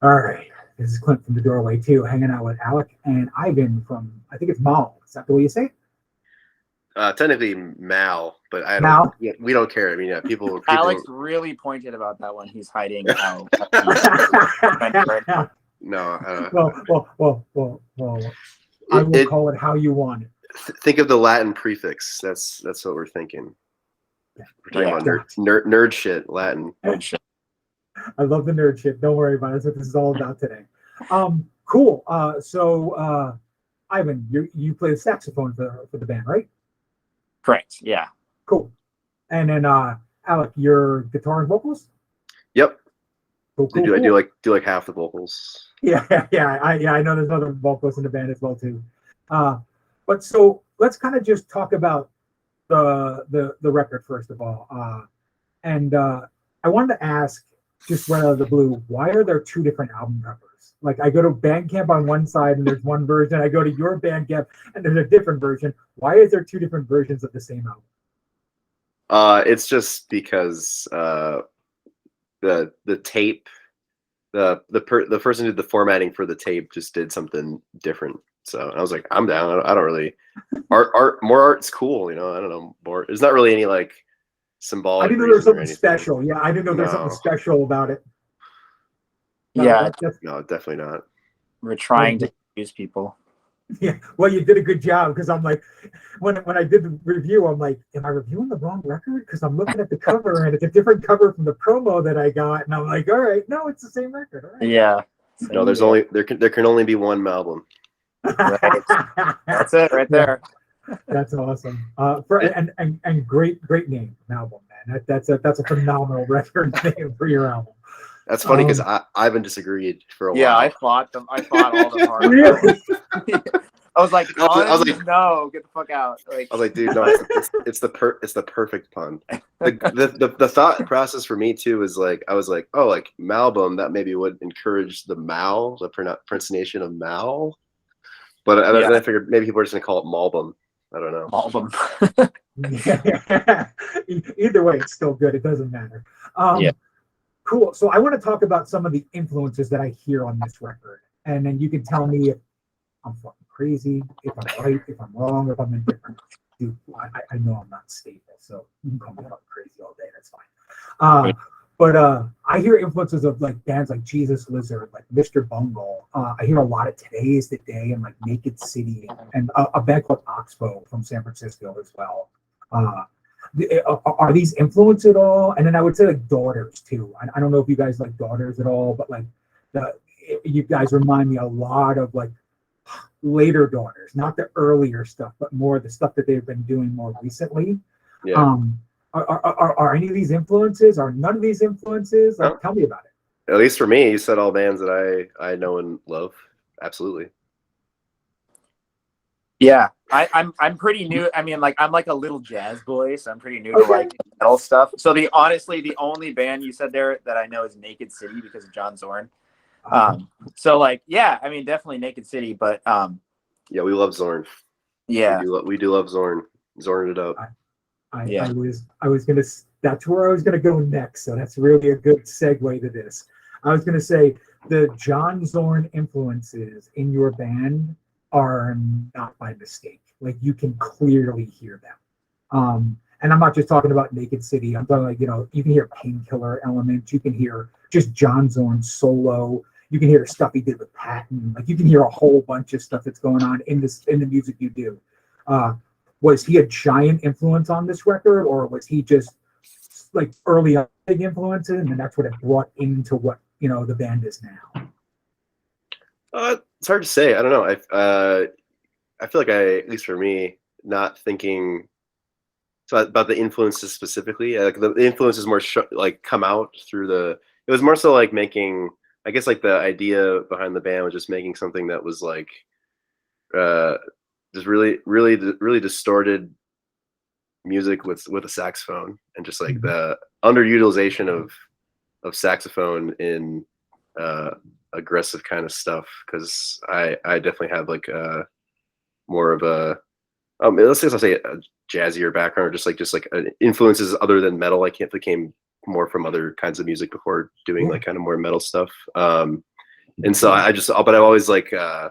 All right. This is Clint from the doorway too, hanging out with Alec and Ivan from I think it's Mal. Is that the way you say it? Technically Mal, but I don't. Mal. Yeah, we don't care. I mean, yeah, people. Alex really pointed about that one. He's hiding. No. Well. I will call it how you want it. Think of the Latin prefix. That's what we're thinking. We're talking about nerd shit, Latin. Nerd shit. I love the nerd shit. Don't worry about it. That's what this is all about today. Cool. So Ivan, you play the saxophone for the band, right? Correct. Yeah. Cool. And then Alec, your guitar and vocals? Yep. Cool. I do like half the vocals. Yeah. I know there's other vocalists in the band as well too. But so let's kind of just talk about the record first of all. And I wanted to ask, just right out of the blue, why are there two different album covers? Like I go to Bandcamp on one side and there's one version. I go to your Bandcamp and there's a different version. Why is there two different versions of the same album? It's just because the tape, the person who did the formatting for the tape just did something different. So I was like, I'm down. I don't really more art's cool, you know. I don't know more. There's not really any like symbolic. I didn't know there was something special. Yeah, I didn't know there's something special about it. No, yeah, no, definitely not. We're trying to confuse people. Yeah, well, you did a good job because I'm like, when I did the review, I'm like, am I reviewing the wrong record? Because I'm looking at the cover and it's a different cover from the promo that I got, and I'm like, all right, no, it's the same record. All right. Yeah. No, there can only be one album. Right. That's it right there. That's awesome. And great name, album, man. That's a phenomenal record name for your album. That's funny because Ivan disagreed for a while. Yeah, I fought all the hard. Really? I was like, I was like, no, get the fuck out. Like, I was like, dude, no, it's the perfect pun. The thought process for me too is like, I was like, oh, like Malbum, that maybe would encourage the Mal, the pronunciation of Mal. But I figured maybe people are just gonna call it Malbum. I don't know. Malbum. Either way, it's still good. It doesn't matter. Cool. So I want to talk about some of the influences that I hear on this record, and then you can tell me if I'm fucking crazy, if I'm right, if I'm wrong, if I'm indifferent. Dude, I know I'm not stable, so you can call me fucking crazy all day. That's fine. But I hear influences of like bands like Jesus Lizard, like Mr. Bungle. I hear a lot of Today's the Day and like Naked City, and a band called Oxbow from San Francisco as well. Are these influenced at all? And then I would say like Daughters too. I don't know if you guys like Daughters at all, but like you guys remind me a lot of like later Daughters, not the earlier stuff, but more the stuff that they've been doing more recently. Yeah. Are any of these influences? Are none of these influences? Like, tell me about it. At least for me, you said all bands that I know and love. Absolutely. Yeah, I'm pretty new. I mean, like I'm like a little jazz boy, so I'm pretty new to like metal stuff. So the only band you said there that I know is Naked City because of John Zorn. So like, yeah, I mean, definitely Naked City, but yeah, we love Zorn. Yeah, we do love Zorn. Zorn it up. I was gonna. That's where I was gonna go next. So that's really a good segue to this. I was gonna say the John Zorn influences in your band are not by mistake. Like you can clearly hear them. And I'm not just talking about Naked City. I'm talking like, you know, you can hear Painkiller elements. You can hear just John Zorn solo. You can hear the stuff he did with Patton. Like you can hear a whole bunch of stuff that's going on in the music you do. Was he a giant influence on this record, or was he just like early on big influence, and then that's what it brought into what, you know, the band is now? It's hard to say. I don't know. I feel like at least for me, not thinking about the influences specifically. Like the influences more like come out through the. It was more so like making. I guess like the idea behind the band was just making something that was like, just really distorted music with a saxophone, and just like the underutilization of saxophone in aggressive kind of stuff, because I definitely have like more of a let's say a jazzier background, or just like influences other than metal. I can't came more from other kinds of music before doing like kind of more metal stuff. And so but I've always like, I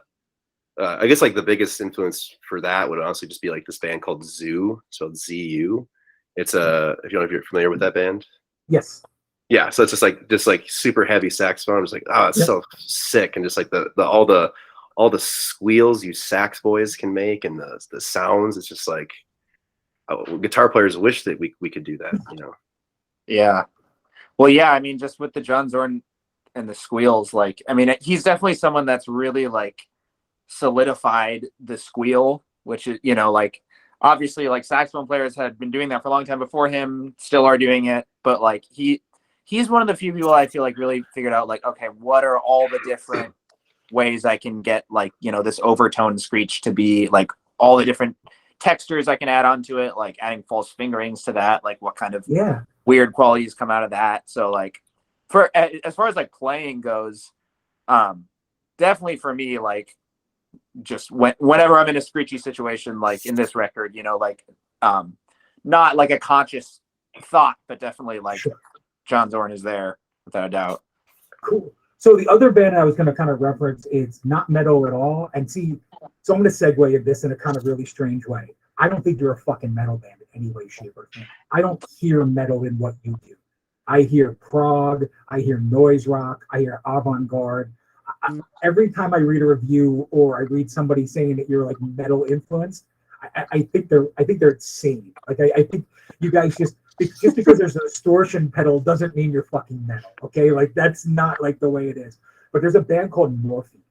guess like the biggest influence for that would honestly just be like this band called Zoo. So ZU. It's if you know if you're familiar with that band. Yes. Yeah. So it's just like super heavy saxophone. I'm just like, oh, it's Yep. so sick. And just like all the squeals you sax boys can make and the sounds. It's just like, guitar players wish that we could do that, you know? Yeah. Well, yeah, I mean, just with the John Zorn and the squeals, like, I mean, he's definitely someone that's really like solidified the squeal, which is, you know, like obviously like saxophone players had been doing that for a long time before him, still are doing it, but like he's one of the few people I feel like really figured out like, okay, what are all the different ways I can get like, you know, this overtone screech to be like all the different textures I can add onto it, like adding false fingerings to that, like what kind of weird qualities come out of that. So like for as far as like playing goes, definitely for me, like just whenever I'm in a screechy situation, like in this record, you know, like not like a conscious thought, but definitely like John Zorn is there without a doubt. Cool. So the other band I was going to kind of reference is not metal at all. And see, so I'm going to segue this in a kind of really strange way. I don't think you're a fucking metal band in any way, shape, or form. I don't hear metal in what you do. I hear prog, I hear noise rock, I hear avant-garde. Every time I read a review or I read somebody saying that you're like metal influenced, I think they're insane. Like I think you guys just because there's a distortion pedal doesn't mean you're fucking metal. Okay, like that's not like the way it is. But there's a band called Morphine,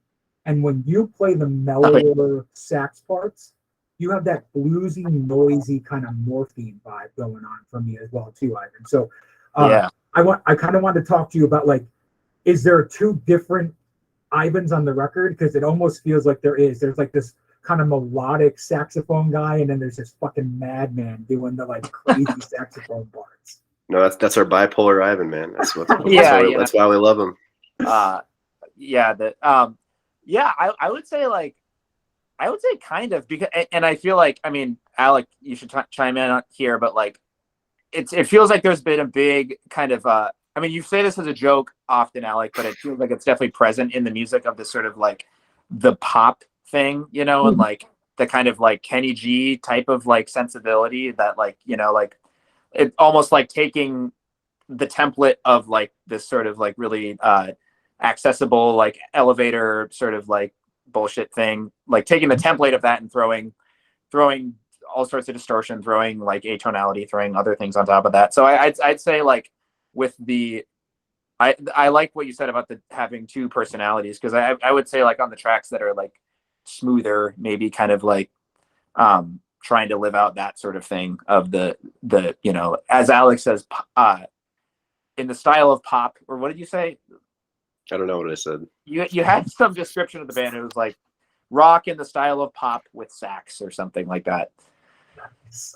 and when you play the mellower sax parts, you have that bluesy, noisy kind of Morphine vibe going on for me as well too, Ivan. So I kind of wanted to talk to you about like, is there two different Ivans on the record? Because it almost feels like there's like this kind of melodic saxophone guy, and then there's this fucking madman doing the like crazy saxophone parts. No, that's our bipolar Ivan, man. That's why we love him. I would say kind of, because, and I feel like, I mean, Alec, you should chime in here, but like it feels like there's been a big kind of I mean, you say this as a joke often, Alec, but it feels like it's definitely present in the music of this sort of like the pop thing, you know, and like the kind of like Kenny G type of like sensibility that like, you know, like it almost like taking the template of like this sort of like really accessible like elevator sort of like bullshit thing, like taking the template of that and throwing all sorts of distortion, throwing like atonality, throwing other things on top of that. So I'd say like with the I like what you said about the having two personalities, because I would say like on the tracks that are like smoother, maybe kind of like trying to live out that sort of thing of the you know, as Alex says, in the style of pop, or what did you say? I don't know what I said. You had some description of the band. It was like rock in the style of pop with sax or something like that.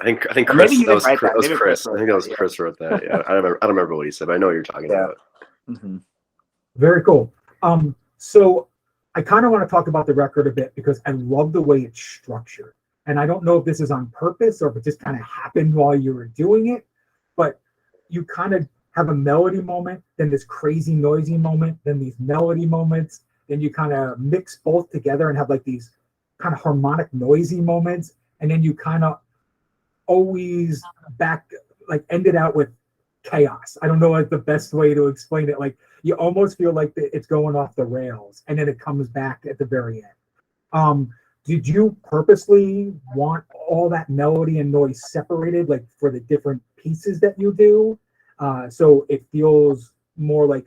I think Chris. Maybe that was Chris. I think that was Chris wrote that. Yeah, I don't remember what he said, but I know what you're talking about. Mm-hmm. Very cool. So I kind of want to talk about the record a bit because I love the way it's structured, and I don't know if this is on purpose or if it just kind of happened while you were doing it, but you kind of have a melody moment, then this crazy noisy moment, then these melody moments, then you kind of mix both together and have like these kind of harmonic noisy moments, and then you kind of always end it out with chaos. I don't know like the best way to explain it. Like you almost feel like it's going off the rails, and then it comes back at the very end. Did you purposely want all that melody and noise separated, like for the different pieces that you do? So it feels more like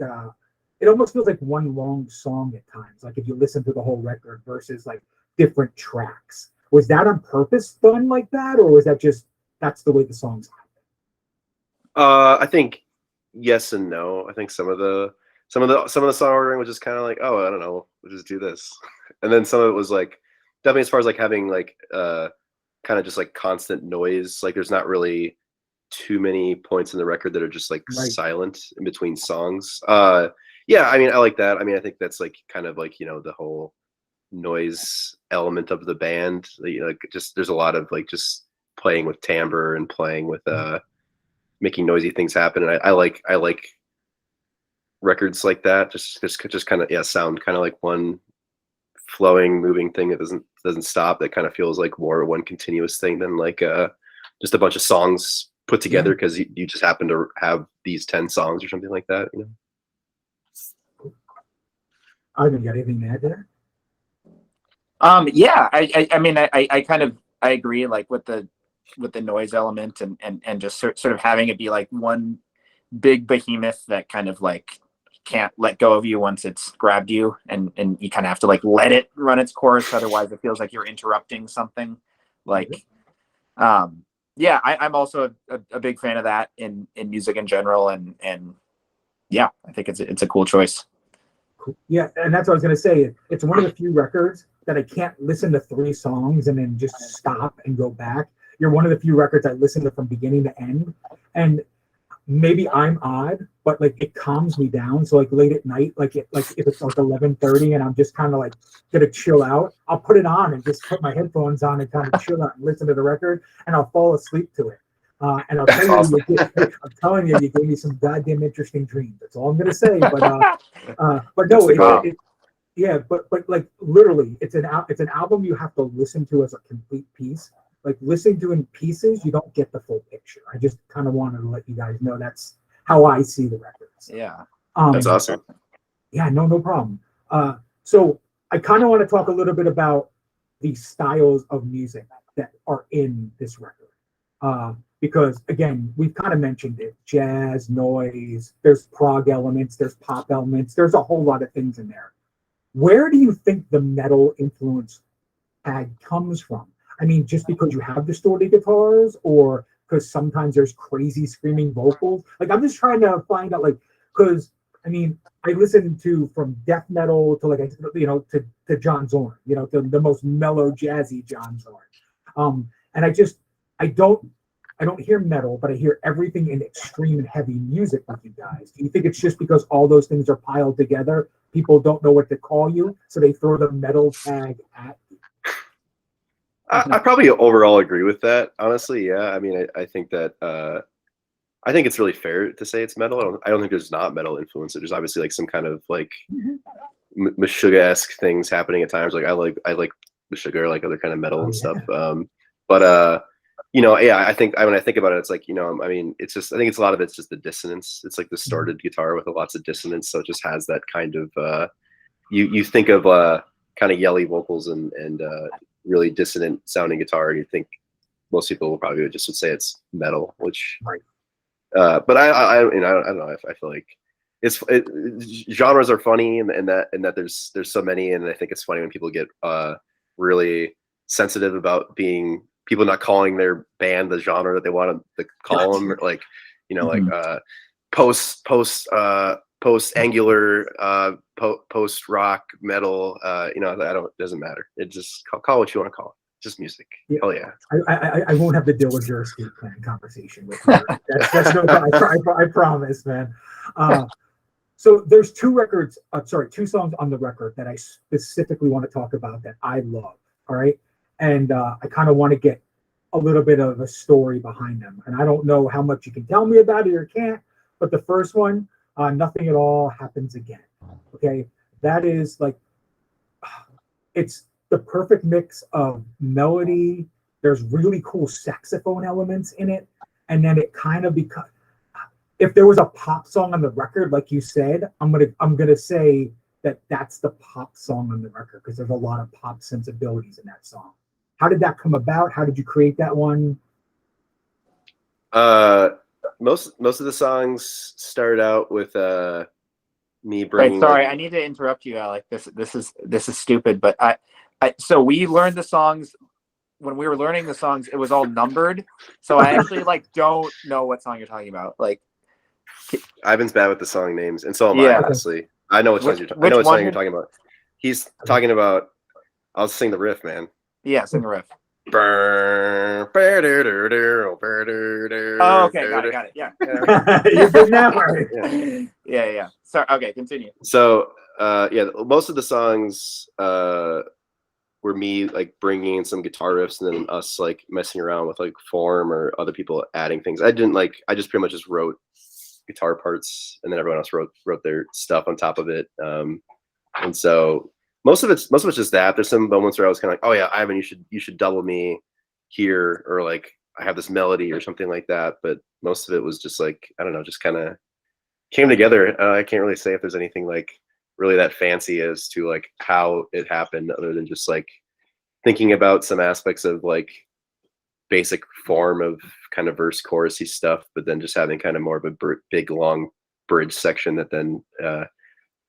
it almost feels like one long song at times, like if you listen to the whole record versus like different tracks. Was that on purpose done like that, or was that just that's the way the songs happen? I think yes and no. I think some of the song ordering was just kind of like, oh, I don't know, we'll just do this, and then some of it was like definitely as far as like having like kind of just like constant noise. Like there's not really too many points in the record that are just like silent in between songs. Yeah, I mean, I like that. I mean, I think that's like kind of like, you know, the whole noise element of the band. You know, like just there's a lot of like just playing with timbre and playing with making noisy things happen. And I like records like that. Just kind of sound kind of like one flowing, moving thing that doesn't stop. That kind of feels like more one continuous thing than like just a bunch of songs put together because you just happen to have these 10 songs or something like that. You know. I haven't got anything to add there. Yeah, I mean, I kind of I agree, like with the noise element and just sort of having it be like one big behemoth that kind of like can't let go of you once it's grabbed you, and you kind of have to like let it run its course, otherwise it feels like you're interrupting something. Like, yeah, I'm also a big fan of that in music in general, and yeah, I think it's a cool choice. Yeah, and that's what I was gonna say. It's one of the few records that I can't listen to 3 songs and then just stop and go back. You're one of the few records I listen to from beginning to end, and maybe I'm odd, but like it calms me down. So like late at night, like if it's like 11:30 and I'm just kind of like gonna chill out, I'll put it on and just put my headphones on and kind of chill out and listen to the record, and I'll fall asleep to it. And I'll tell you, awesome. I'm telling you, you gave me some goddamn interesting dreams. That's all I'm gonna say. But no, yeah, but like literally, it's an album you have to listen to as a complete piece. Like listening to in pieces, you don't get the full picture. I just kind of wanted to let you guys know that's how I see the records. Yeah, that's awesome. Yeah, no problem. So I kind of want to talk a little bit about the styles of music that are in this record. Because again, we've kind of mentioned it: jazz, noise, there's prog elements, there's pop elements, there's a whole lot of things in there. Where do you think the metal influence tag comes from? I mean, just because you have distorted guitars, or because sometimes there's crazy screaming vocals? Like, I'm just trying to find out, like, because I mean, I listen to from death metal to like, you know, to John Zorn, you know, the most mellow jazzy John Zorn. And I don't hear metal, but I hear everything in extreme and heavy music with you guys. Do you think it's just because all those things are piled together, people don't know what to call you, so they throw the metal tag at you? I probably overall agree with that, honestly. Yeah, I mean, I think that I think it's really fair to say it's metal. I don't think there's not metal influence. There's obviously like some kind of like Meshuggah-esque things happening at times. Like I like Meshuggah, like other kind of metal and stuff. But you know, yeah, I think when I think about it, it's like, you know, I mean, it's just, I think it's a lot of it's just the dissonance. It's like distorted guitar with lots of dissonance, so it just has that kind of you think of kind of yelly vocals and really dissonant sounding guitar, and you think most people will probably just would say it's metal, which but I you know, I don't know, I feel like genres are funny, and that there's so many, and I think it's funny when people get really sensitive about being people not calling their band the genre that they want to call them, or like, you know, like post angular, post rock metal, you know, it doesn't matter. It just call what you want to call it. Just music. Yeah. Oh yeah. I won't have the Dillinger escape plan conversation with you. That's no, I promise, man. So there's 2 songs on the record that I specifically want to talk about that I love. All right. And I kind of want to get a little bit of a story behind them. And I don't know how much you can tell me about it or can't, but the first one, Nothing at All Happens Again. Okay. That is like, it's the perfect mix of melody. There's really cool saxophone elements in it. And then it kind of becomes, if there was a pop song on the record, like you said, I'm gonna say that's the pop song on the record, because there's a lot of pop sensibilities in that song. How did that come about? How did you create that one? Most of the songs start out with me bringing. Right, sorry, I need to interrupt you, Alec. This is stupid, but so we learned the songs when we were learning the songs. It was all numbered, so I actually like don't know what song you're talking about. Like, Ivan's bad with the song names, and so am I. Honestly, I know what song you're talking about. He's talking about. I'll sing the riff, man. Yeah, sing the riff. Oh, okay, got it. Yeah. You're good now. Yeah. Sorry. Okay, continue. So, yeah, most of the songs were me like bringing in some guitar riffs, and then us like messing around with like form or other people adding things. I just pretty much just wrote guitar parts, and then everyone else wrote their stuff on top of it. And so most of it's just that. There's some moments where I was kind of like, oh yeah, Ivan, you should double me here, or like I have this melody or something like that. But most of it was just like, I don't know, just kind of came together. I can't really say if there's anything like really that fancy as to like how it happened, other than just like thinking about some aspects of like basic form of kind of verse chorusy stuff, but then just having kind of more of a big long bridge section that then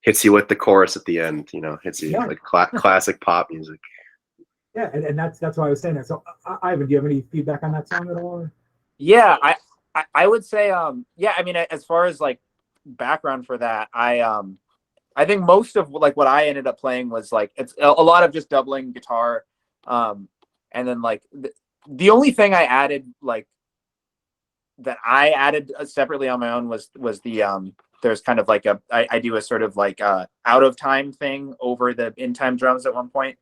hits you with the chorus at the end, hits you like classic pop music. Yeah, and that's why I was saying that. So Ivan, do you have any feedback on that song at all? Yeah, I would say yeah, I mean, as far as like background for that, I think most of like what I ended up playing was like it's a lot of just doubling guitar, and then like the only thing I added like that I added separately on my own was the there's kind of like I do a sort of like out of time thing over the in time drums at one point,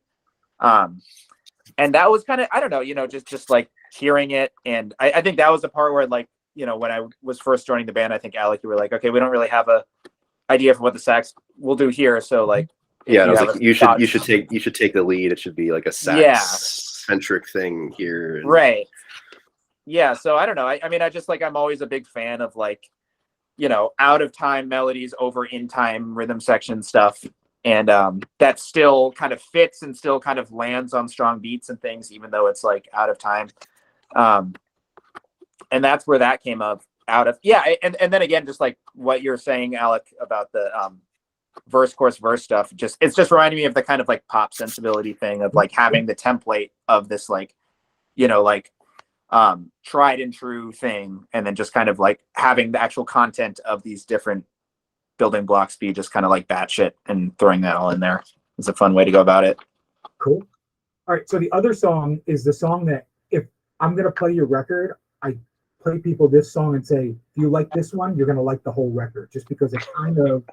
and that was kind of, I don't know, just like hearing it, and I think that was the part where like when I was first joining the band, I think Alec, you were like, okay, we don't really have a idea for what the sax will do here, so like yeah, I was like, you should take the lead. It should be like a sax centric thing here, right? Yeah, so I don't know. I mean, I'm always a big fan of like out of time melodies over in time rhythm section stuff, and that still kind of fits and still kind of lands on strong beats and things, even though it's like out of time. And that's where that came out of. Yeah, and then again, just like what you're saying, Alec, about the verse chorus verse stuff, it's just reminding me of the kind of like pop sensibility thing of like having the template of this like like tried and true thing, and then just kind of like having the actual content of these different building blocks be just kind of like batshit, and throwing that all in there is a fun way to go about it. Cool. All right, so the other song is the song that if I'm gonna play your record, I play people this song and say, if you like this one, you're gonna like the whole record, just because it kind of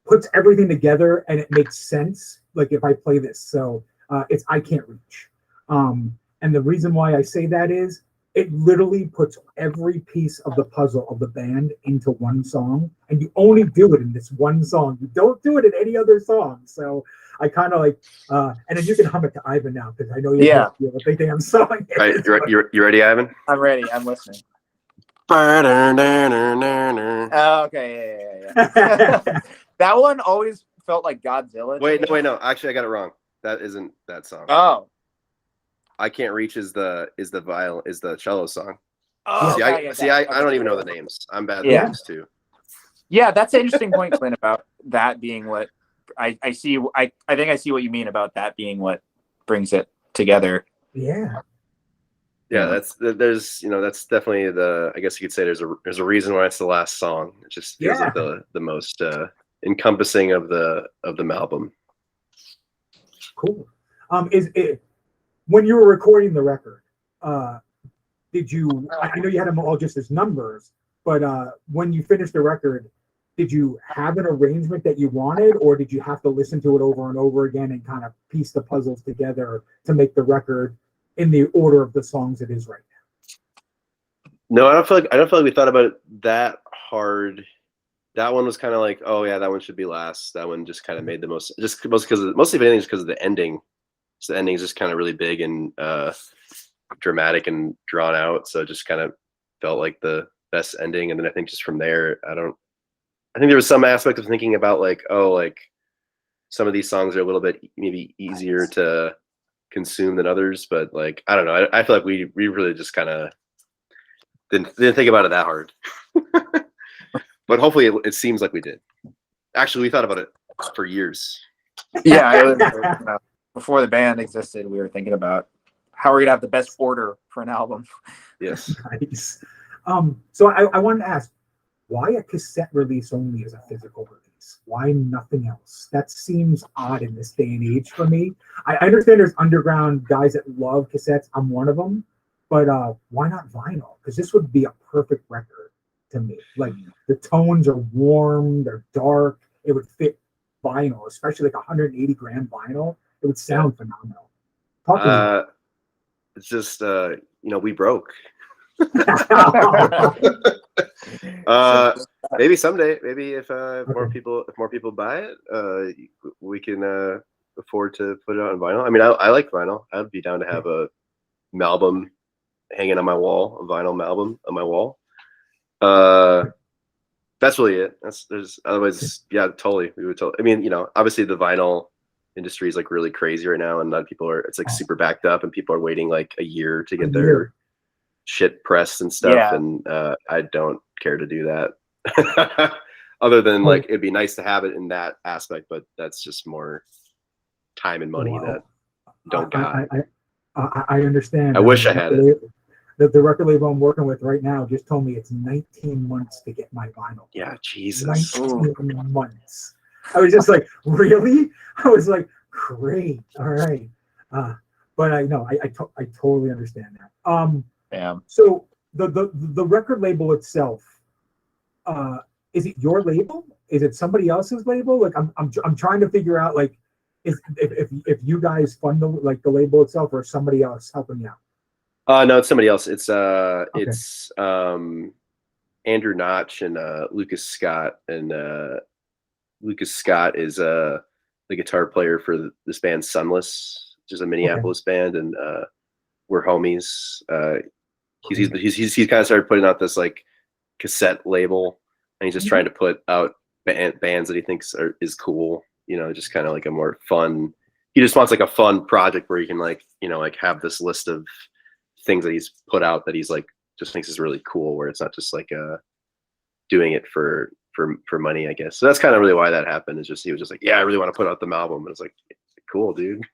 puts everything together and it makes sense. Like if I play this, so it's I Can't Reach. And the reason why I say that is it literally puts every piece of the puzzle of the band into one song, and you only do it in this one song. You don't do it in any other song. So I kind of like, and then you can hum it to Ivan now, because I know you have a big damn song. Right, you ready, Ivan? I'm ready. I'm listening. Oh, okay, yeah. That one always felt like Godzilla. Wait, no. Actually, I got it wrong. That isn't that song. Oh. I Can't Reach is the cello song. Oh, I don't even know the names. I'm bad at names too. Yeah, that's an interesting point, Clint, about that being what I see. I think I see what you mean about that being what brings it together. Yeah. Yeah, that's definitely I guess you could say there's a reason why it's the last song. It just feels like the most encompassing of the album. Cool. Is it when you were recording the record? Did you? I know you had them all just as numbers, but when you finished the record, did you have an arrangement that you wanted, or did you have to listen to it over and over again and kind of piece the puzzles together to make the record in the order of the songs it is right now? No, I don't feel like we thought about it that hard. That one was kind of like, oh yeah, that one should be last. That one just kind of made the most, just mostly because of the ending. So the ending is just kind of really big and dramatic and drawn out. So it just kind of felt like the best ending. And then I think just from there, I think there was some aspect of thinking about like, oh, like some of these songs are a little bit maybe easier to consume than others, but like, I don't know. I feel like we really just kind of didn't think about it that hard. But hopefully it seems like we did. Actually, we thought about it for years. Yeah, before the band existed, we were thinking about how we're gonna have the best order for an album. Yes. Nice. So I wanted to ask, why a cassette release only as a physical release? Why nothing else? That seems odd in this day and age for me. I understand there's underground guys that love cassettes. I'm one of them. But why not vinyl? Because this would be a perfect record to me. Like the tones are warm, they're dark. It would fit vinyl, especially like 180 gram vinyl. It would sound phenomenal. It's just we broke. Maybe someday. Maybe if more Okay. people buy it, we can afford to put it out on vinyl. I mean, I like vinyl. I'd be down to have a album hanging on my wall, a vinyl album on my wall. That's really it. There's otherwise, yeah, totally. We would totally. I mean, obviously the vinyl industry is like really crazy right now, and a lot of people it's like super backed up, and people are waiting like a year to get their shit pressed and stuff. Yeah. And I don't care to do that. Other than like it'd be nice to have it in that aspect, but that's just more time and money that don't got. I understand. I wish I had it. The record label I'm working with right now just told me it's 19 months to get my vinyl. Yeah, Jesus. 19 months. I was just like, really? I was like, great. All right. But I know I totally understand that. Yeah. So the record label itself, is it your label? Is it somebody else's label? Like I'm trying to figure out like if you guys fund the label itself or somebody else helping you out. No, it's somebody else. It's Okay. it's Andrew Notch and Lucas Scott, and Lucas Scott is the guitar player for this band Sunless, which is a Minneapolis band, and we're homies. He's kind of started putting out this like cassette label, and he's just trying to put out bands that he thinks is cool. Just kind of like a more fun. He just wants like a fun project where he can like have this list of things that he's put out that he's like just thinks is really cool, where it's not just like doing it for money, I guess. So that's kind of really why that happened. Is just he was just like, yeah, I really want to put out the album, and it's like, cool, dude.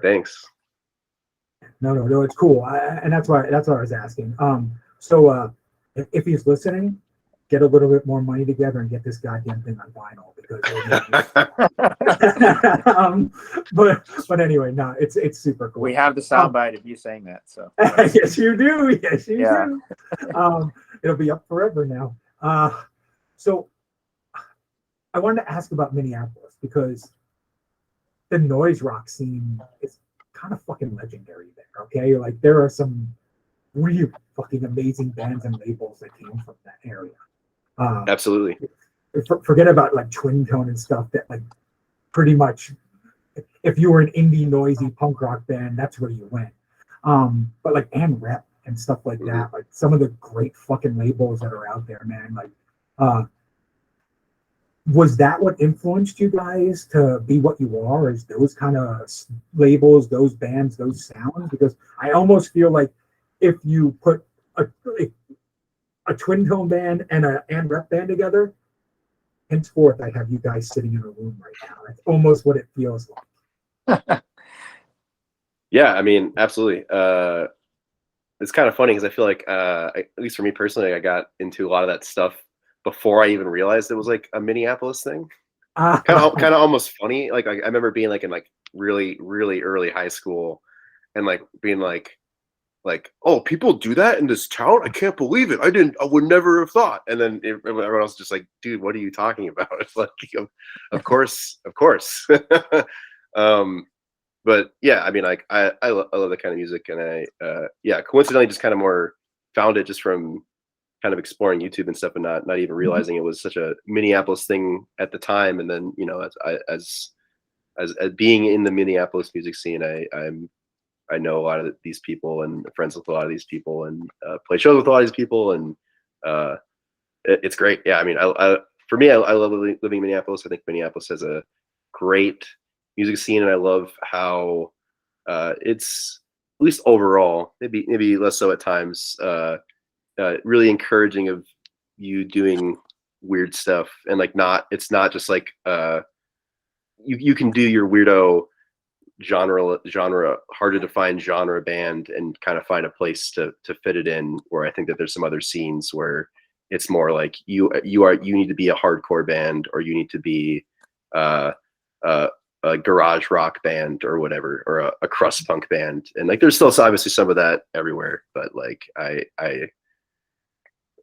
Thanks. No, it's cool, and that's why I was asking. So if he's listening, get a little bit more money together and get this goddamn thing on vinyl because. But anyway, no, it's super cool. We have the soundbite of you saying that, so. Yes, you do. Yes, you do. It'll be up forever now. So I wanted to ask about Minneapolis because the noise rock scene is kind of fucking legendary there. Okay, like there are some really fucking amazing bands and labels that came from that area. Absolutely. Forget about like Twin Tone and stuff that like pretty much if you were an indie noisy punk rock band, that's where you went. But like and rep and stuff like that, like some of the great fucking labels that are out there, man. Like was that what influenced you guys to be what you are? Is those kind of labels, those bands, those sounds? Because I almost feel like if you put a Twin Tone band and a and rep band together, henceforth I have you guys sitting in a room right now. That's almost what it feels like. Yeah, I mean, absolutely. It's kind of funny because I feel like, at least for me personally, I got into a lot of that stuff before I even realized it was like a Minneapolis thing. Kind of almost funny. Like I remember being like in like really, really early high school, and like being like, oh, people do that in this town? I can't believe it. I would never have thought. And then everyone else is just like, dude, what are you talking about? It's like, of course. But yeah, I mean, like I love that kind of music, and I coincidentally just kind of more found it just from kind of exploring YouTube and stuff, and not even realizing it was such a Minneapolis thing at the time. And then as being in the Minneapolis music scene, I know a lot of these people and friends with a lot of these people, and play shows with a lot of these people, and it's great. Yeah, I mean, for me, I love living in Minneapolis. I think Minneapolis has a great music scene, and I love how it's, at least overall, maybe less so at times, really encouraging of you doing weird stuff, and like it's not just like you can do your weirdo genre hard to find genre band and kind of find a place to fit it in, where I think that there's some other scenes where it's more like you need to be a hardcore band, or you need to be a garage rock band or whatever, or a crust punk band. And like there's still obviously some of that everywhere, but like I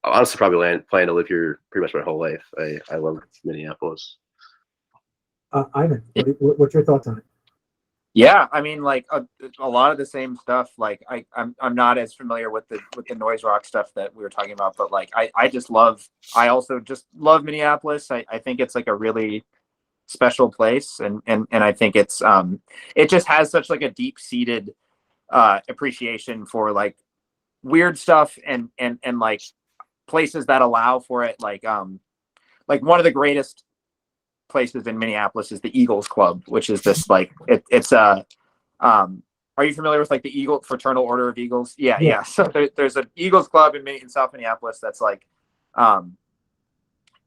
honestly probably plan to live here pretty much my whole life. I love Minneapolis. Ivan, what's your thoughts on it? Yeah, I mean, like a lot of the same stuff. Like I'm not as familiar with the noise rock stuff that we were talking about, but like I also just love Minneapolis. I think it's like a really special place, and I think it just has such like a deep seated appreciation for like weird stuff and like places that allow for it. Like one of the greatest places in Minneapolis is the Eagles Club, which is this like it's a are you familiar with like the Eagle Fraternal Order of Eagles? Yeah, Yeah. yeah. So there's an Eagles Club in South Minneapolis that's like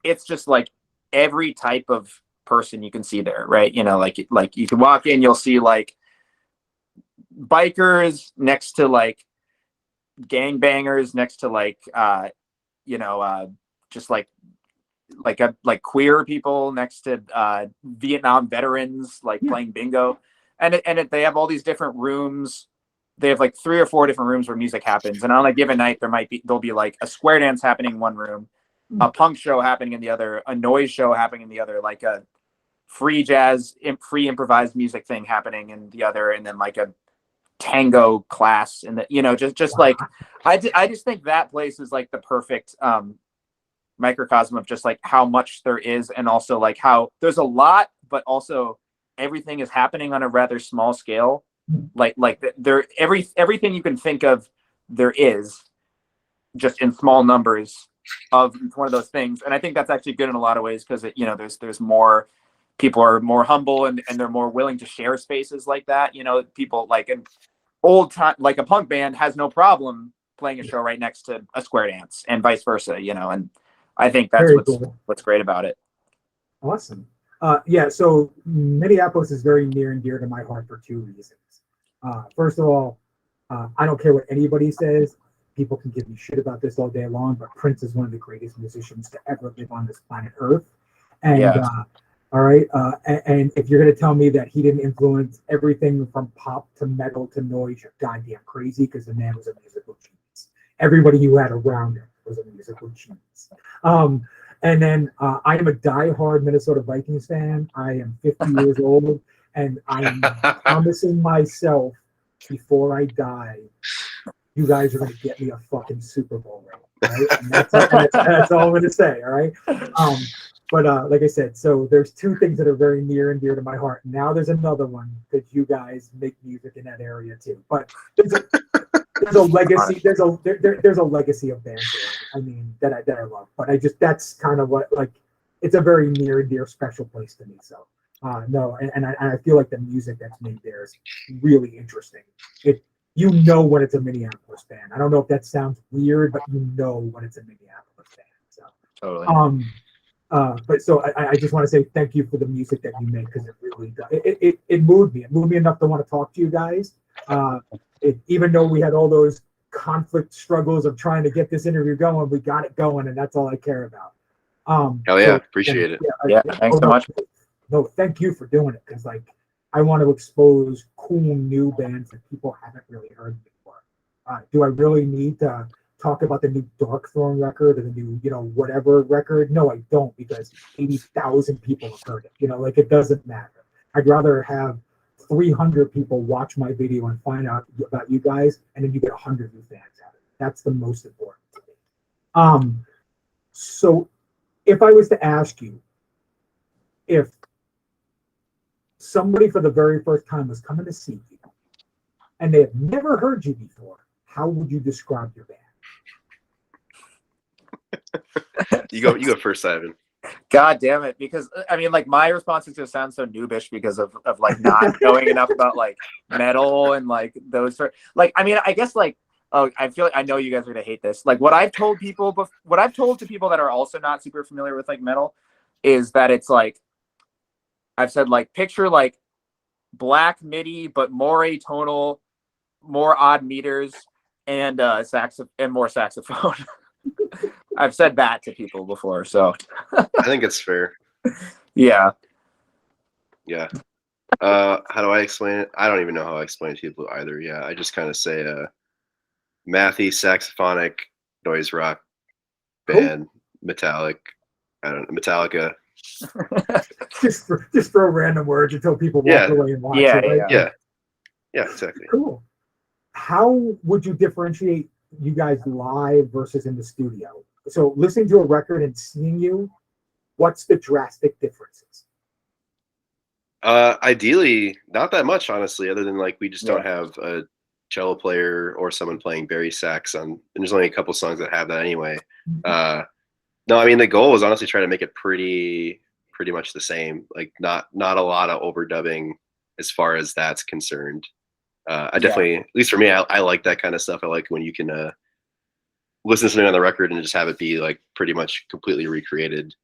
it's just like every type of person you can see there, right? You know, like you can walk in, you'll see like bikers next to like gangbangers next to like you know just like queer people next to Vietnam veterans like playing bingo, and they have all these different rooms. They have like 3 or 4 different rooms where music happens, and on a given night there'll be like a square dance happening in one room, a punk show happening in the other, a noise show happening in the other, like a free jazz, free improvised music thing happening in the other, and then like a tango class, and you know, just like I just think that place is like the perfect microcosm of just like how much there is, and also like how there's a lot, but also everything is happening on a rather small scale. Like there everything you can think of there is just in small numbers of each one of those things, and I think that's actually good in a lot of ways because you know there's more people are more humble and they're more willing to share spaces like that. You know, people like an old time like a punk band has no problem playing a show right next to a square dance and vice versa. You know, and I think that's Very cool. what's great about it. Awesome. Yeah, so Minneapolis is very near and dear to my heart for 2 reasons. First of all, I don't care what anybody says. People can give me shit about this all day long, but Prince is one of the greatest musicians to ever live on this planet Earth. And Yeah. all right, and if you're going to tell me that he didn't influence everything from pop to metal to noise, you're goddamn crazy, because the man was a musical genius. Everybody you had around him was a musical genius. And then I am a diehard Minnesota Vikings fan. I am 50 years old, and I'm promising myself before I die, you guys are going to get me a fucking Super Bowl ring, right? And that's all I'm going to say, all right? But like I said, so there's 2 things that are very near and dear to my heart. Now there's another one, because you guys make music in that area too. But there's a legacy. There's a legacy of bands there. I mean, that I love. But that's kind of what, like, it's a very near and dear special place to me. So no, and I feel like the music that's made there is really interesting. You know when it's a Minneapolis band. I don't know if that sounds weird, but you know when it's a Minneapolis band. So Totally. but so I just want to say thank you for the music that you make, because it really does. It moved me. It moved me enough to want to talk to you guys. Even though we had all those conflict struggles of trying to get this interview going, we got it going, and that's all I care about. Hell yeah, appreciate it. Yeah, thanks so much. No, thank you for doing it, because like I want to expose cool new bands that people haven't really heard before. Do I really need to talk about the new Dark Throne record or the new, whatever record? No, I don't, because 80,000 people have heard it. Like, it doesn't matter. I'd rather have 300 people watch my video and find out about you guys, and then you get 100 new fans out of it. That's the most important to me. So if I was to ask you, if somebody for the very first time was coming to see you and they have never heard you before, how would you describe your band? You go first, Simon. God damn it. Because I mean, like, my response is going to sound so noobish because of like not knowing enough about like metal and like those sort. Like, I mean, I guess like, oh, I feel like I know you guys are going to hate this. Like, what I've told to people that are also not super familiar with like metal is that it's like, I've said like, picture like black MIDI, but more atonal, more odd meters, and more saxophone. I've said that to people before, so I think it's fair. Yeah. How do I explain it? I don't even know how I explain it to people either. Yeah, I just kind of say mathy saxophonic noise rock band, Metallica. just throw random words until people walk away and watch it. Right? Yeah, exactly. Cool. How would you differentiate you guys live versus in the studio? So listening to a record and seeing you, what's the drastic differences? Ideally, not that much, honestly, other than like we just don't have a cello player or someone playing bari sax on, and there's only a couple songs that have that anyway. No, I mean the goal was honestly try to make it pretty much the same. Like not a lot of overdubbing as far as that's concerned. I definitely, at least for me, I like that kind of stuff. I like when you can listen to something on the record and just have it be like pretty much completely recreated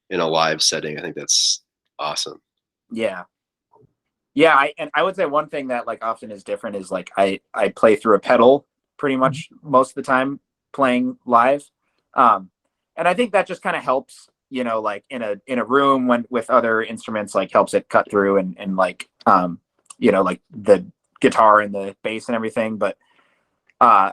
in a live setting. I think that's awesome. Yeah. I would say one thing that like often is different is like I play through a pedal pretty much most of the time playing live. And I think that just kind of helps, you know, like in a room when with other instruments, like helps it cut through and like, you know, like the guitar and the bass and everything. But yeah,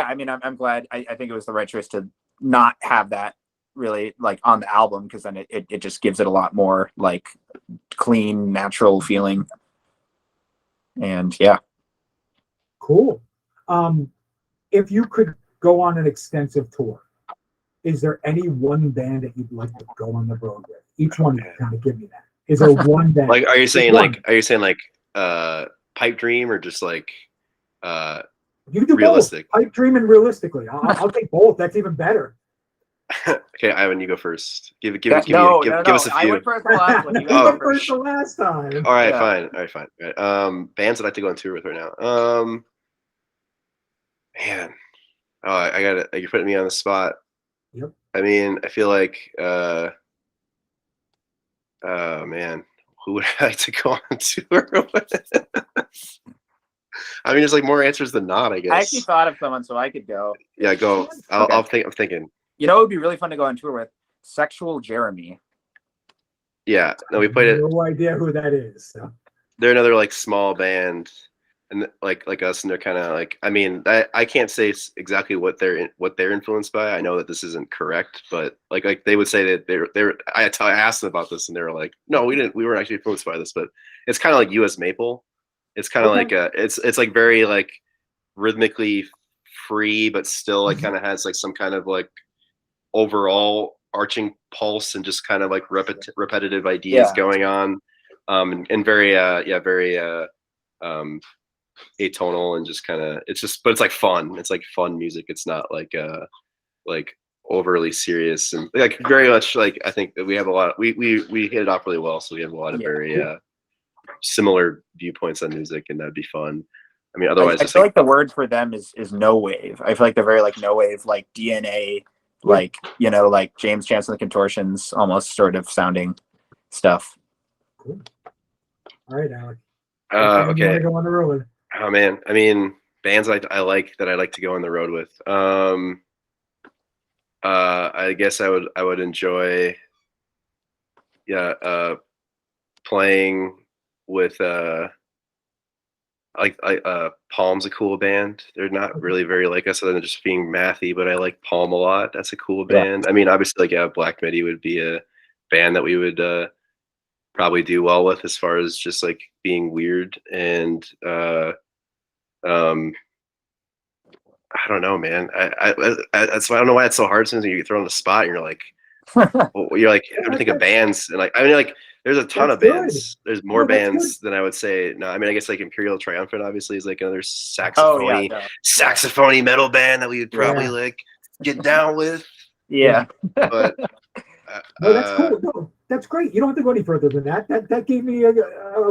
I mean, I'm glad. I think it was the right choice to not have that really like on the album, because then it just gives it a lot more like clean, natural feeling. And yeah. Cool. If you could go on an extensive tour, is there any one band that you'd like to go on the road with? Each one you kind of give me that. Is there one band? Like, are you saying like Pipe Dream, or just like you can do realistic? Both. Pipe Dream and realistically. I'll take both. That's even better. Okay, Ivan, you go first. Give us a few. I went first the last one. You went first the last time. All right, fine. All right. Bands I'd like to go on tour with right now. Man, I got it. You're putting me on the spot. Yep. I mean, I feel like, oh man, who would I like to go on tour with? I mean, there's like more answers than not, I guess. I actually thought of someone, so I could go. Yeah, go. I'm thinking. You know, it would be really fun to go on tour with Sexual Jeremy. Yeah, no, we played it. No idea who that is. So. They're another like small band, and like us, and they're kind of like. I mean, I can't say exactly what they're influenced by. I know that this isn't correct, but like they would say that they're. I asked them about this, and they were like, "No, we didn't. We weren't actually influenced by this." But it's kind of like U.S. Maple. It's kind of like it's like very like rhythmically free, but still like kind of has like some kind of like overall arching pulse and just kind of like repetitive ideas going on, and very very atonal, and just kind of but it's like fun. It's like fun music. It's not like overly serious, and like very much like I think that we have a lot. We hit it off really well, so we have a lot of very similar viewpoints on music, and that'd be fun. I mean, otherwise, I feel like the word for them is no wave. I feel like they're very like no wave, like DNA, like, you know, like James Chance and the Contortions, almost sort of sounding stuff. Cool. All right, Alec. Okay. Go on the road. Oh man, I mean, bands I like to go on the road with. I guess I would enjoy, playing with Palm's a cool band. They're not really very like us other than just being mathy, but I like Palm a lot. That's a cool band. I mean, obviously, like Black Midi would be a band that we would probably do well with, as far as just like being weird. And I don't know, man. I don't know why it's so hard. Sometimes you get thrown on the spot and you're like, I think of bands, and like I mean, like there's a ton of bands. Good. There's more bands than I would say. No, I mean, I guess like Imperial Triumphant obviously is like another saxophony metal band that we would probably like get down with. Yeah, but no, that's cool. No, that's great. You don't have to go any further than that. That gave me a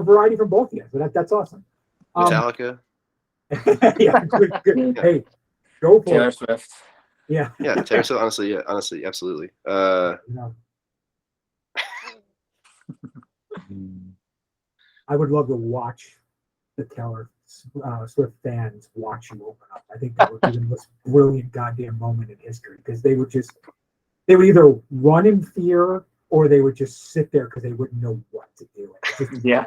variety from both of you. So that's awesome. Metallica. Yeah, good. Hey, go for Taylor it. Swift. Yeah. Yeah, Taylor Swift. Honestly, absolutely. I would love to watch the Taylor Swift fans watch you open up. I think that would be the most brilliant goddamn moment in history, because they would either run in fear or they would just sit there because they wouldn't know what to do. Yeah.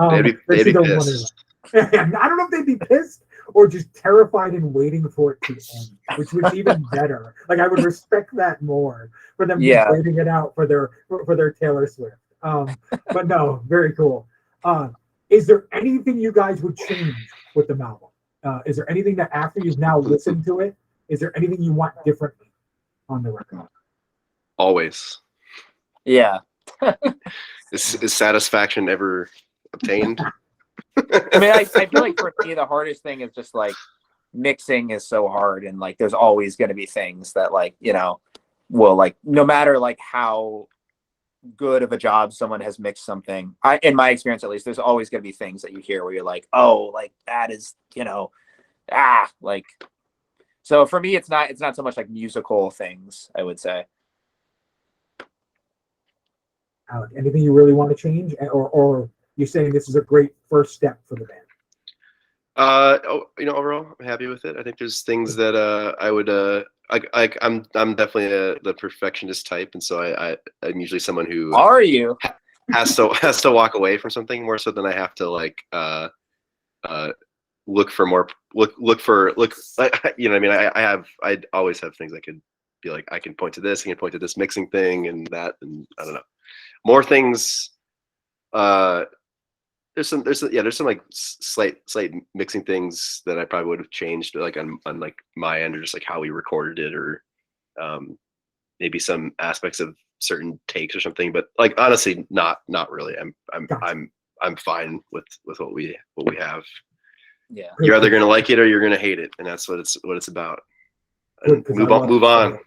They'd be pissed. I don't know if they'd be pissed or just terrified and waiting for it to end, which was even better. Like I would respect that more for them just Yeah. waiting it out for their Taylor Swift. But no, very cool. Is there anything you guys would change with the album? Is there anything that after you've now listened to it, is there anything you want differently on the record? Always. Yeah. Is satisfaction ever obtained? I mean, I feel like for me, the hardest thing is just like mixing is so hard. And like, there's always going to be things that like, you know, will like, no matter like how good of a job someone has mixed something, in my experience, at least, there's always going to be things that you hear where you're like, oh, like that is, you know, like, so for me, it's not so much like musical things, I would say. Alec, anything you really want to change, or you're saying this is a great first step for the band? You know, overall, I'm happy with it. I think there's things that I would I'm definitely the perfectionist type, and so I'm usually someone who Are you? has to walk away from something more so than I have to like look for more you know what I mean. I always have things I could be like, I can point to this, I can point to this mixing thing and that, and I don't know, more things. There's some like slight mixing things that I probably would have changed, like on like my end, or just like how we recorded it, or maybe some aspects of certain takes or something. But like honestly, not really. I'm fine with what we have. Yeah. You're either gonna like it or you're gonna hate it, and that's what it's about. And Good, move on.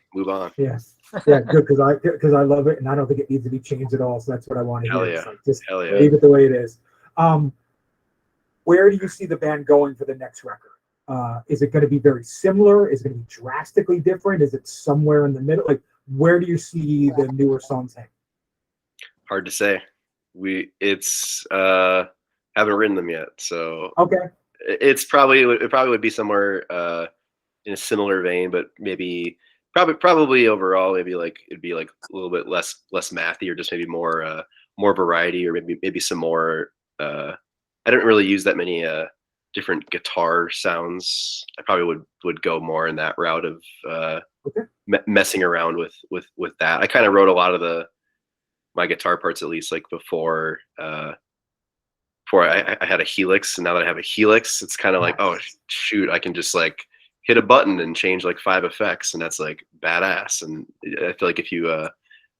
Yes. Yeah, good, because I love it, and I don't think it needs to be changed at all. So that's what I want to hear. Hell yeah. Like, just Hell yeah. leave it the way it is. Where do you see the band going for the next record? Is it going to be very similar? Is it going to be drastically different? Is it somewhere in the middle? Like, where do you see the newer songs hang? Hard to say. Haven't written them yet, so Okay. It probably would be somewhere in a similar vein, but probably overall maybe like it'd be like a little bit less mathy, or just maybe more variety, or maybe some more. I didn't really use that many different guitar sounds. I probably would go more in that route of messing around with that. I kind of wrote a lot of my guitar parts, at least like before I had a Helix, and now that I have a Helix, it's kind of like, oh shoot, I can just like hit a button and change like 5 effects, and that's like badass. And I feel like if you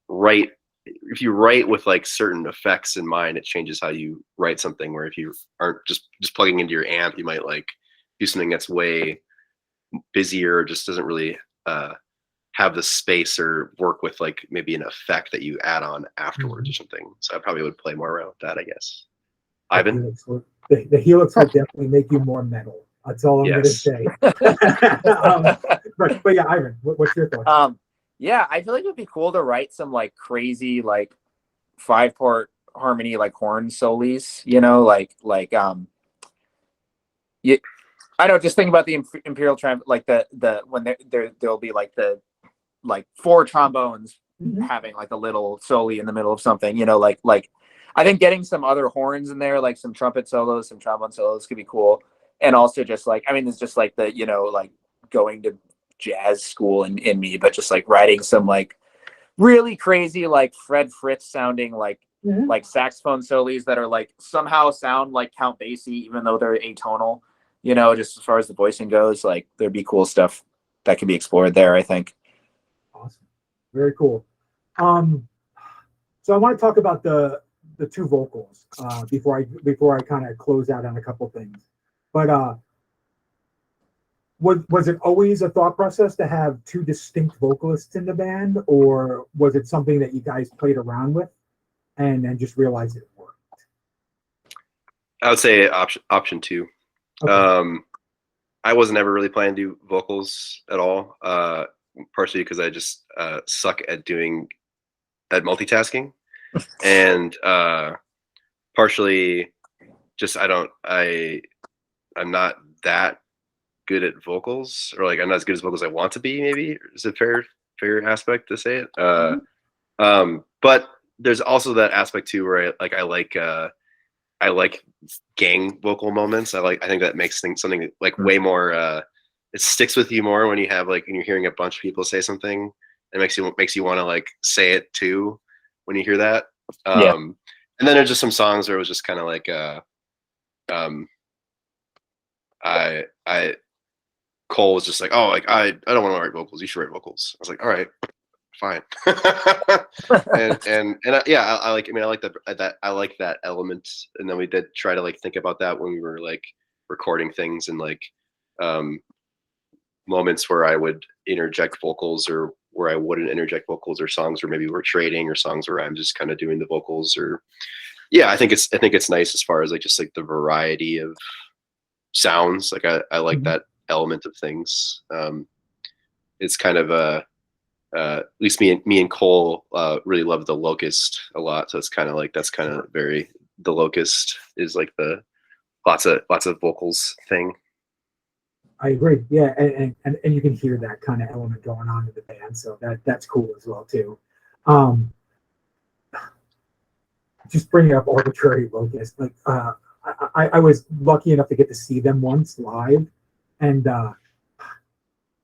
write with like certain effects in mind, it changes how you write something. Where if you aren't just plugging into your amp, you might like do something that's way busier, or just doesn't really have the space or work with like maybe an effect that you add on afterwards or something. So I probably would play more around with that, I guess. Ivan? The Helix will definitely make you more metal. That's all I'm going to say. But yeah, Ivan, what's your thoughts? Yeah, I feel like it'd be cool to write some like crazy like 5-part harmony like horn solis, you know, I don't just think about the Imperial Triumph, like the when there'll be like the 4 trombones having like a little soli in the middle of something, you know, like I think getting some other horns in there, like some trumpet solos, some trombone solos could be cool. And also just like, I mean, it's just like the, you know, like going to jazz school in me, but just like writing some like really crazy, like Fred Fritz sounding like saxophone solis that are like somehow sound like Count Basie, even though they're atonal, you know, just as far as the voicing goes, like there'd be cool stuff that could be explored there, I think. Awesome. Very cool. So I want to talk about the 2 vocals before I kind of close out on a couple things. But was it always a thought process to have 2 distinct vocalists in the band, or was it something that you guys played around with and just realized it worked? I would say option 2. Okay. I wasn't ever really planning to do vocals at all, partially because I just suck at multitasking. And partially just I'm not that good at vocals, or like I'm not as good as vocals I want to be, maybe is a fair aspect to say it. But there's also that aspect too where I like I like gang vocal moments. I think that makes things something like way more. It sticks with you more when you have like when you're hearing a bunch of people say something. It makes you want to like say it too when you hear that. Yeah. And then there's just some songs where it was just kind of like I Cole was just like, oh, like I don't want to write vocals. You should write vocals. I was like, all right, fine. I like. I mean, I like that. I like that element. And then we did try to like think about that when we were like recording things and like moments where I would interject vocals or where I wouldn't interject vocals, or songs where maybe we're trading, or songs where I'm just kind of doing the vocals. Or I think it's nice as far as like just like the variety of sounds. Like I like that element of things. It's kind of at least me and Cole really love the Locust a lot. So it's kind of like that's kind of very the Locust is like the lots of vocals thing. I agree. Yeah, and you can hear that kind of element going on in the band, so that's cool as well too. Just bringing up Arbitrary Locust, like I was lucky enough to get to see them once live, and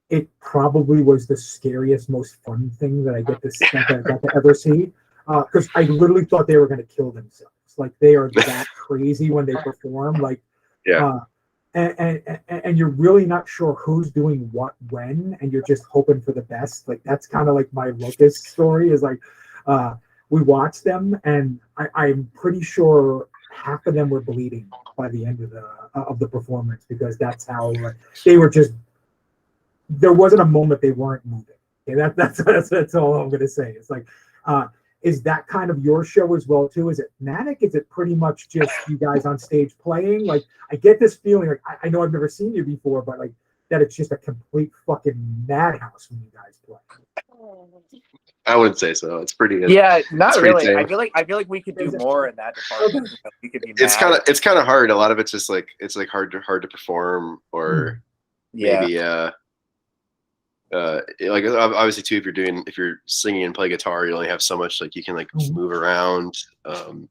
it probably was the scariest, most fun thing that I got to ever see, because I literally thought they were going to kill themselves. Like they are that crazy when they perform. Like, and you're really not sure who's doing what when, and you're just hoping for the best. Like that's kind of like my Locust story. Is like we watched them, and I'm pretty sure half of them were bleeding by the end of the performance, because that's how they were just. There wasn't a moment they weren't moving. Okay, that's all I'm gonna say. It's like, is that kind of your show as well too? Is it manic? Is it pretty much just you guys on stage playing? Like, I get this feeling. Like, I know I've never seen you before, but like that it's just a complete fucking madhouse when you guys play. I wouldn't say so. It's pretty. Yeah, not really. Tame. I feel like we could do more in that department. We could be. It's kind of hard. A lot of it's just like it's like hard to perform, or maybe like obviously too, if you're singing and play guitar, you only have so much like you can like move around, or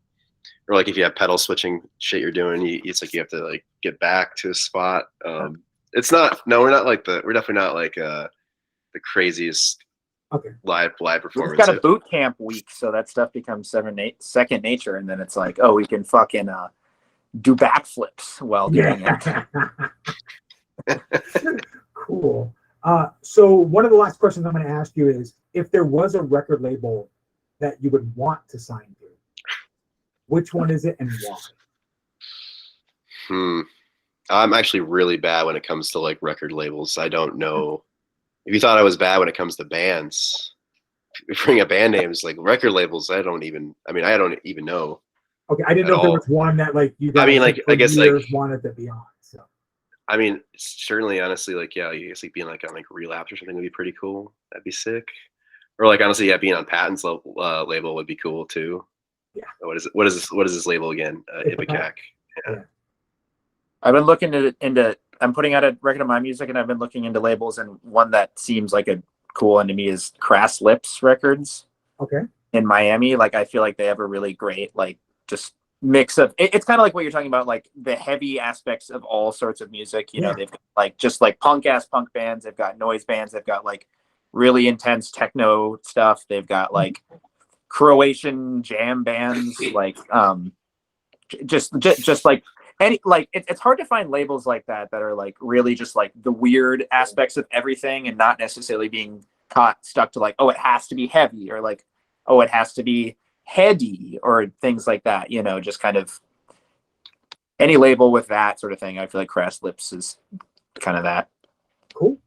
like if you have pedal switching shit you're doing, it's like you have to like get back to a spot. It's not. No, we're definitely not like the craziest live performance. We've got a boot camp week, so that stuff becomes second nature, and then it's like, oh, we can fucking do backflips while doing it. Cool. So one of the last questions I'm going to ask you is, if there was a record label that you would want to sign to, which one is it and why? I'm actually really bad when it comes to like record labels. I don't know. If you thought I was bad when it comes to bands, if you bring up band names, like record labels, I don't even know. Okay, I didn't know if there was one that like you guys. I mean, like I guess like wanted to be on. So. I mean, certainly, honestly, like I guess like being like on like Relapse or something would be pretty cool. That'd be sick. Or like honestly, being on Patton's label would be cool too. Yeah. What is this label again? Ipecac. Yeah. I've been looking into. I'm putting out a record of my music, and I've been looking into labels, and one that seems like a cool one to me is Crass Lips Records. Okay. In Miami, like I feel like they have a really great like just mix of. It's kind of like what you're talking about, like the heavy aspects of all sorts of music. You know, they've got like just like punk bands. They've got noise bands. They've got like really intense techno stuff. They've got like Croatian jam bands, like just like. Any like it's hard to find labels like that are like really just like the weird aspects of everything, and not necessarily being stuck to like, oh, it has to be heavy, or like, oh, it has to be heady, or things like that. You know, just kind of any label with that sort of thing. I feel like Crass Lips is kind of that. Cool.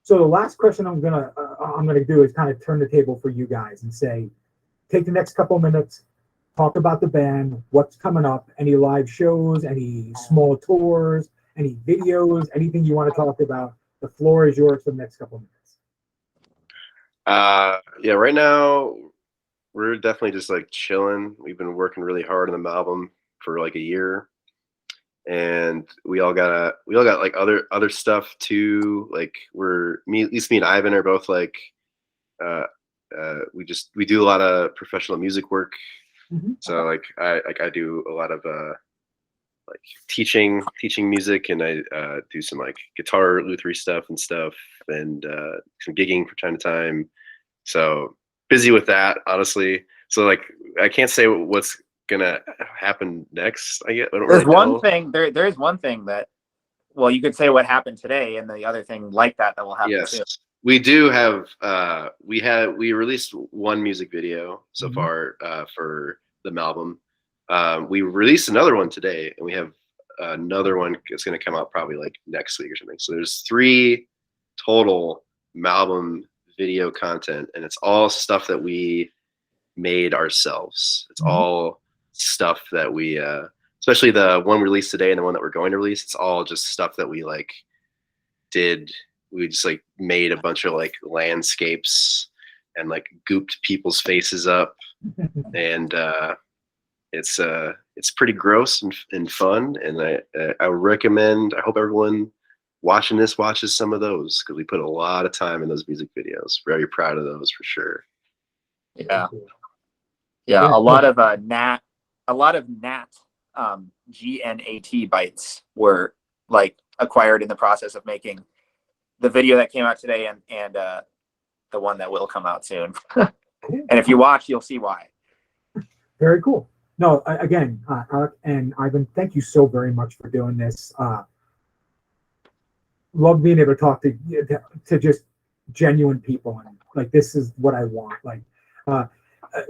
So the last question I'm gonna do is kind of turn the table for you guys and say, take the next couple minutes. Talk about the band, what's coming up, any live shows, any small tours, any videos, anything you want to talk about. The floor is yours for the next couple minutes. Right now we're definitely just like chilling. We've been working really hard on the album for like a year, and we all got like other stuff too. Like at least me and Ivan are both like we do a lot of professional music work. So like I do a lot of like teaching music, and I do some like guitar lutherie stuff, and some gigging from time to time. So busy with that, honestly. So like I can't say what's gonna happen next. I don't There's really one know. thing. There is one thing that, well, you could say what happened today, and the other thing like that will happen Yes, soon. we do have. We released one music video so Mhm. far for the album. We released another one today, and we have another one that's going to come out probably like next week or something. So there's 3 total album video content, and it's all stuff that we made ourselves. It's Mhm. all stuff that we, especially the one we released today and the one that we're going to release. It's all just stuff that we like did. We just like made a bunch of like landscapes and like gooped people's faces up, and it's pretty gross and fun. And I recommend. I hope everyone watching this watches some of those, because we put a lot of time in those music videos. Very proud of those for sure. Yeah. Yeah. A lot of gnat GNAT bytes were like acquired in the process of making the video that came out today and the one that will come out soon. And if you watch, you'll see why. Very cool. No, again, Alec and Ivan, thank you so very much for doing this. Love being able to talk to just genuine people, and like this is what I want. Like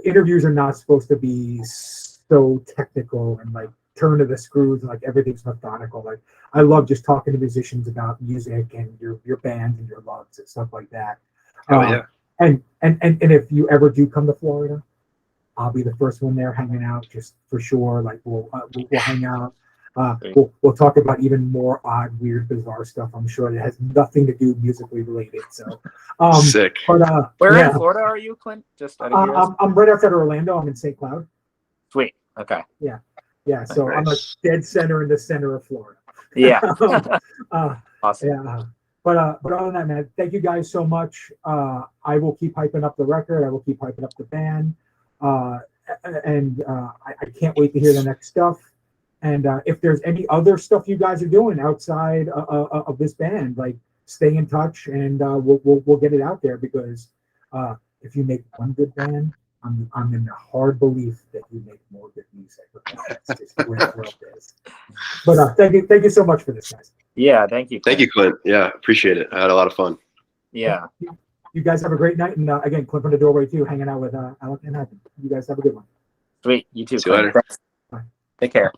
interviews are not supposed to be so technical and like turn to the screws and like everything's methodical. Like I love just talking to musicians about music and your bands and your loves and stuff like that. Oh yeah. And if you ever do come to Florida, I'll be the first one there hanging out, just for sure. Like we'll hang out. We'll talk about even more odd, weird, bizarre stuff. I'm sure that has nothing to do musically related. So, Sick. But Where yeah, in Florida are you, Clint? Just out of curiosity. I'm right outside of Orlando. I'm in St. Cloud. Sweet. Okay. Yeah. So I'm Nice. a dead center in the center of Florida. Yeah. Awesome. Awesome. Yeah. But other than that, man, thank you guys so much. I will keep hyping up the record. I will keep hyping up the band. And I can't wait to hear the next stuff. And if there's any other stuff you guys are doing outside of this band, like stay in touch, and we'll get it out there, because if you make one good band, I'm in the hard belief that you make more good music. That's just where the world is. But thank you so much for this, guys. Yeah. Thank you. Thank you, Clint. Yeah, appreciate it. I had a lot of fun. Yeah. You guys have a great night, and again, Clint from the Doorway too, hanging out with Alec and Ivan. You guys have a good one. Sweet. You too. See you later. Clint. Take care.